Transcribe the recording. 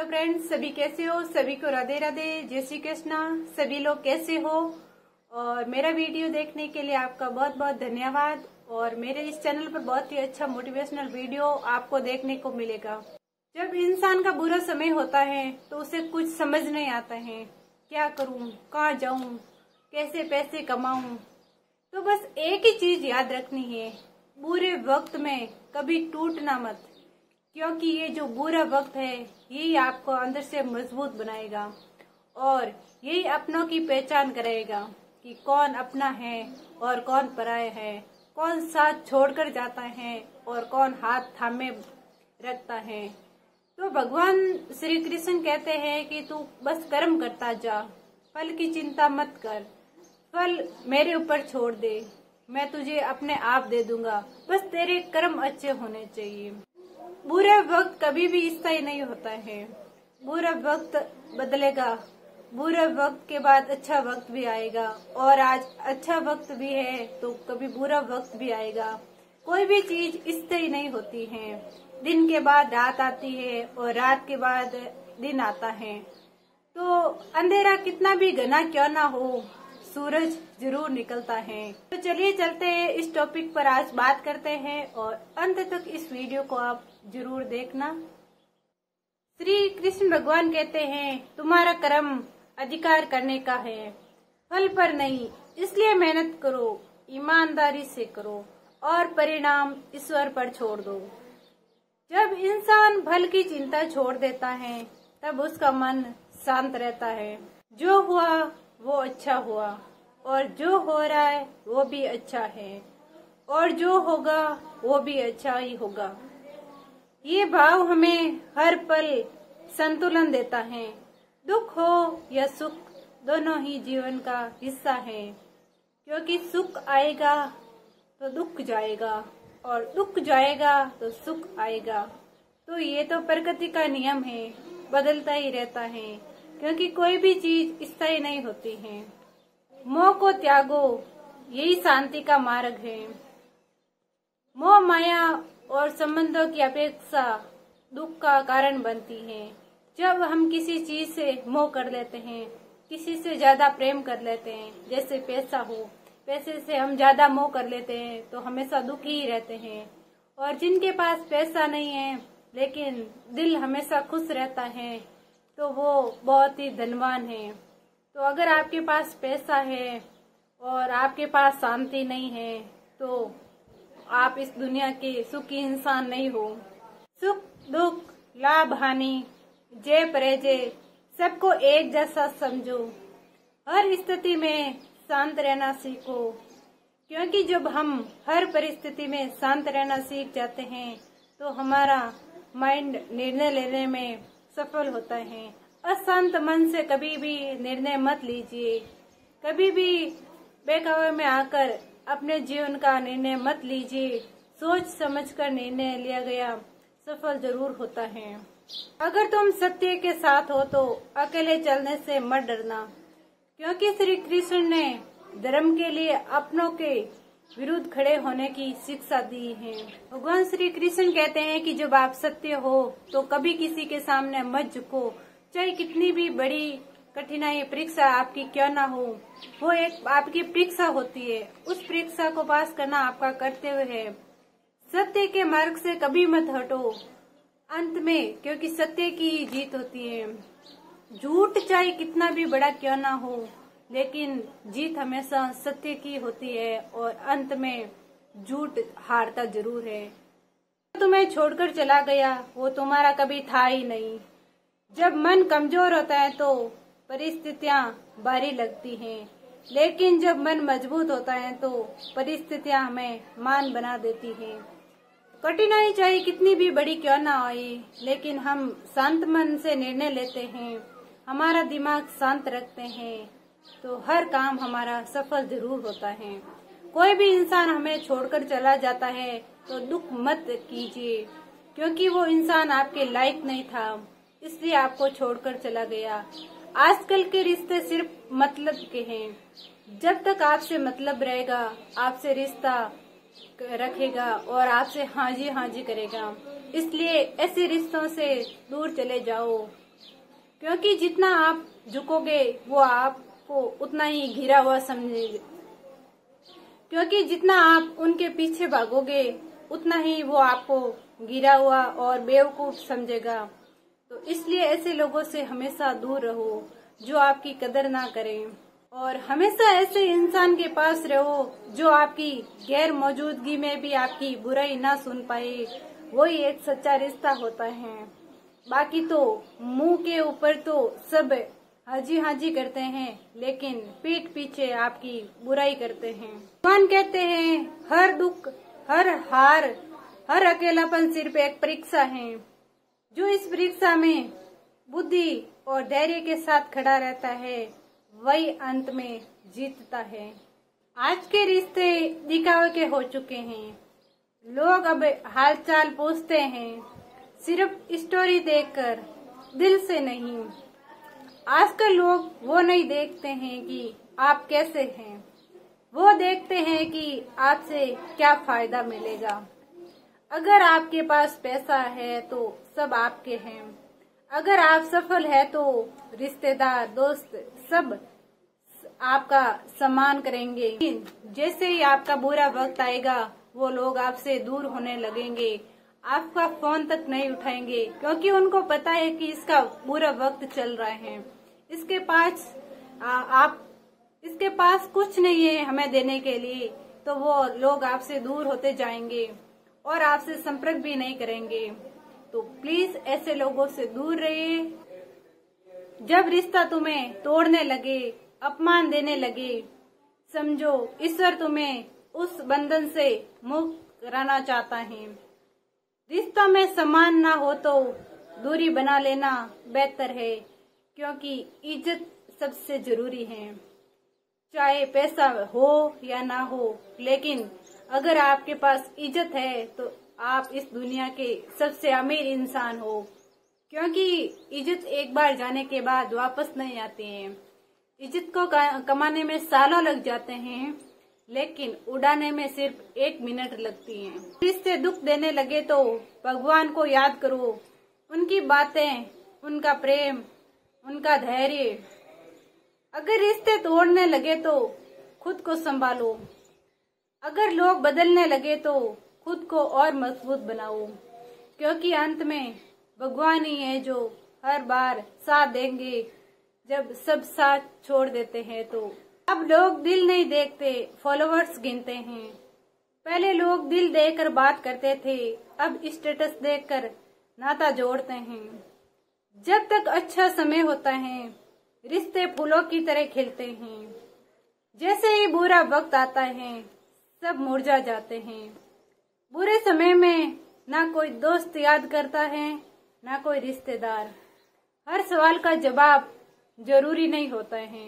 Hello friends, सभी कैसे हो? सभी को राधे राधे, जय श्री कृष्णा। सभी लोग कैसे हो? और मेरा वीडियो देखने के लिए आपका बहुत बहुत धन्यवाद। और मेरे इस चैनल पर बहुत ही अच्छा मोटिवेशनल वीडियो आपको देखने को मिलेगा। जब इंसान का बुरा समय होता है तो उसे कुछ समझ नहीं आता है, क्या करूं, कहाँ जाऊं, कैसे पैसे कमाऊं। तो बस एक ही चीज याद रखनी है, बुरे वक्त में कभी टूटना मत, क्योंकि ये जो बुरा वक्त है यही आपको अंदर से मजबूत बनाएगा और यही अपनों की पहचान कराएगा कि कौन अपना है और कौन पराया है, कौन साथ छोड़कर जाता है और कौन हाथ थामे रखता है। तो भगवान श्री कृष्ण कहते हैं कि तू बस कर्म करता जा, फल की चिंता मत कर, फल मेरे ऊपर छोड़ दे, मैं तुझे अपने आप दे दूंगा, बस तेरे कर्म अच्छे होने चाहिए। बुरा वक्त कभी भी स्थायी नहीं होता है, बुरा वक्त बदलेगा, बुरा वक्त के बाद अच्छा वक्त भी आएगा और आज अच्छा वक्त भी है तो कभी बुरा वक्त भी आएगा। कोई भी चीज स्थायी नहीं होती है, दिन के बाद रात आती है और रात के बाद दिन आता है। तो अंधेरा कितना भी घना क्यों ना हो, सूरज जरूर निकलता है। तो चलिए चलते हैं, इस टॉपिक पर आज बात करते हैं और अंत तक इस वीडियो को आप जरूर देखना। श्री कृष्ण भगवान कहते हैं, तुम्हारा कर्म अधिकार करने का है, फल पर नहीं, इसलिए मेहनत करो, ईमानदारी से करो और परिणाम ईश्वर पर छोड़ दो। जब इंसान फल की चिंता छोड़ देता है तब उसका मन शांत रहता है। जो हुआ वो अच्छा हुआ और जो हो रहा है वो भी अच्छा है और जो होगा वो भी अच्छा ही होगा। ये भाव हमें हर पल संतुलन देता है। दुख हो या सुख, दोनों ही जीवन का हिस्सा है, क्योंकि सुख आएगा तो दुख जाएगा और दुख जाएगा तो सुख आएगा। तो ये तो प्रकृति का नियम है, बदलता ही रहता है, क्योंकि कोई भी चीज स्थायी नहीं होती है। मोह को त्यागो, यही शांति का मार्ग है। मोह माया और संबंधों की अपेक्षा दुख का कारण बनती है। जब हम किसी चीज से मोह कर लेते हैं, किसी से ज्यादा प्रेम कर लेते हैं, जैसे पैसा हो, पैसे से हम ज्यादा मोह कर लेते हैं तो हमेशा दुखी ही रहते हैं। और जिनके पास पैसा नहीं है लेकिन दिल हमेशा खुश रहता है तो वो बहुत ही धनवान है। तो अगर आपके पास पैसा है और आपके पास शांति नहीं है तो आप इस दुनिया के सुखी इंसान नहीं हो। सुख दुख, लाभ हानि, जय पराजय, सबको एक जैसा समझो। हर स्थिति में शांत रहना सीखो, क्योंकि जब हम हर परिस्थिति में शांत रहना सीख जाते हैं तो हमारा माइंड निर्णय लेने में सफल होता है। अशांत मन से कभी भी निर्णय मत लीजिए, कभी भी बहकावे में आकर अपने जीवन का निर्णय मत लीजिए। सोच समझकर निर्णय लिया गया सफल जरूर होता है। अगर तुम सत्य के साथ हो तो अकेले चलने से मत डरना, क्योंकि श्री कृष्ण ने धर्म के लिए अपनों के विरुद्ध खड़े होने की शिक्षा दी है। भगवान श्री कृष्ण कहते हैं कि जब आप सत्य हो तो कभी किसी के सामने मत झुको, चाहे कितनी भी बड़ी कठिनाई परीक्षा आपकी क्यों ना हो। वो एक आपकी परीक्षा होती है, उस परीक्षा को पास करना आपका कर्तव्य है। सत्य के मार्ग से कभी मत हटो अंत में, क्योंकि सत्य की ही जीत होती है। झूठ चाहे कितना भी बड़ा क्यों ना हो, लेकिन जीत हमेशा सत्य की होती है और अंत में झूठ हारता जरूर है। तुम्हें छोड़कर चला गया वो तुम्हारा कभी था ही नहीं। जब मन कमजोर होता है तो परिस्थितियां भारी लगती हैं, लेकिन जब मन मजबूत होता है तो परिस्थितियां हमें मान बना देती हैं। कठिनाई चाहे कितनी भी बड़ी क्यों ना आए, लेकिन हम शांत मन से निर्णय लेते हैं, हमारा दिमाग शांत रखते हैं तो हर काम हमारा सफल जरूर होता है। कोई भी इंसान हमें छोड़कर चला जाता है तो दुख मत कीजिए, क्योंकि वो इंसान आपके लायक नहीं था, इसलिए आपको छोड़कर चला गया। आजकल के रिश्ते सिर्फ मतलब के हैं। जब तक आपसे मतलब रहेगा, आपसे रिश्ता रखेगा और आपसे हाँ जी करेगा, इसलिए ऐसे रिश्तों से दूर चले जाओ क्योंकि जितना आप झुकोगे वो आपको उतना ही घिरा हुआ समझेंगे, क्योंकि जितना आप उनके पीछे भागोगे उतना ही वो आपको गिरा हुआ और बेवकूफ समझेगा। तो इसलिए ऐसे लोगों से हमेशा दूर रहो जो आपकी कदर ना करें, और हमेशा ऐसे इंसान के पास रहो जो आपकी गैर मौजूदगी में भी आपकी बुराई ना सुन पाए। वही एक सच्चा रिश्ता होता है। बाकी तो मुंह के ऊपर तो सब हाजी हाजी करते हैं, लेकिन पीठ पीछे आपकी बुराई करते हैं। भगवान कहते हैं हर दुख, हर हार, हर अकेलापन सिर्फ एक परीक्षा है। जो इस परीक्षा में बुद्धि और धैर्य के साथ खड़ा रहता है वही अंत में जीतता है। आज के रिश्ते दिखावे के हो चुके हैं। लोग अब हालचाल पूछते हैं सिर्फ स्टोरी देखकर, दिल से नहीं। आजकल लोग वो नहीं देखते हैं कि आप कैसे हैं, वो देखते हैं कि आपसे क्या फायदा मिलेगा। अगर आपके पास पैसा है तो सब आपके हैं, अगर आप सफल है तो रिश्तेदार, दोस्त सब आपका सम्मान करेंगे। जैसे ही आपका बुरा वक्त आएगा वो लोग आपसे दूर होने लगेंगे, आपका फोन तक नहीं उठाएंगे, क्योंकि उनको पता है कि इसका बुरा वक्त चल रहा है, इसके पास कुछ नहीं है हमें देने के लिए। तो वो लोग आपसे दूर होते जाएंगे और आपसे संपर्क भी नहीं करेंगे। तो प्लीज ऐसे लोगों से दूर रहिए। जब रिश्ता तुम्हें तोड़ने लगे, अपमान देने लगे, समझो ईश्वर तुम्हें उस बंधन से मुक्त कराना चाहता है। रिश्ता में सम्मान ना हो तो दूरी बना लेना बेहतर है, क्योंकि इज्जत सबसे जरूरी है। चाहे पैसा हो या ना हो, लेकिन अगर आपके पास इज्जत है तो आप इस दुनिया के सबसे अमीर इंसान हो, क्योंकि इज्जत एक बार जाने के बाद वापस नहीं आती है। इज्जत को कमाने में सालों लग जाते हैं, लेकिन उड़ाने में सिर्फ 1 मिनट लगती है। रिश्ते दुख देने लगे तो भगवान को याद करो, उनकी बातें, उनका प्रेम, उनका धैर्य। अगर रिश्ते तोड़ने लगे तो खुद को संभालो, अगर लोग बदलने लगे तो खुद को और मजबूत बनाओ, क्योंकि अंत में भगवान ही है जो हर बार साथ देंगे जब सब साथ छोड़ देते हैं। तो अब लोग दिल नहीं देखते, फॉलोवर्स गिनते हैं। पहले लोग दिल देकर बात करते थे, अब स्टेटस देखकर नाता जोड़ते हैं। जब तक अच्छा समय होता है रिश्ते फूलों की तरह खिलते हैं, जैसे ही बुरा वक्त आता है सब मुरझा जाते हैं। बुरे समय में ना कोई दोस्त याद करता है ना कोई रिश्तेदार। हर सवाल का जवाब जरूरी नहीं होता है।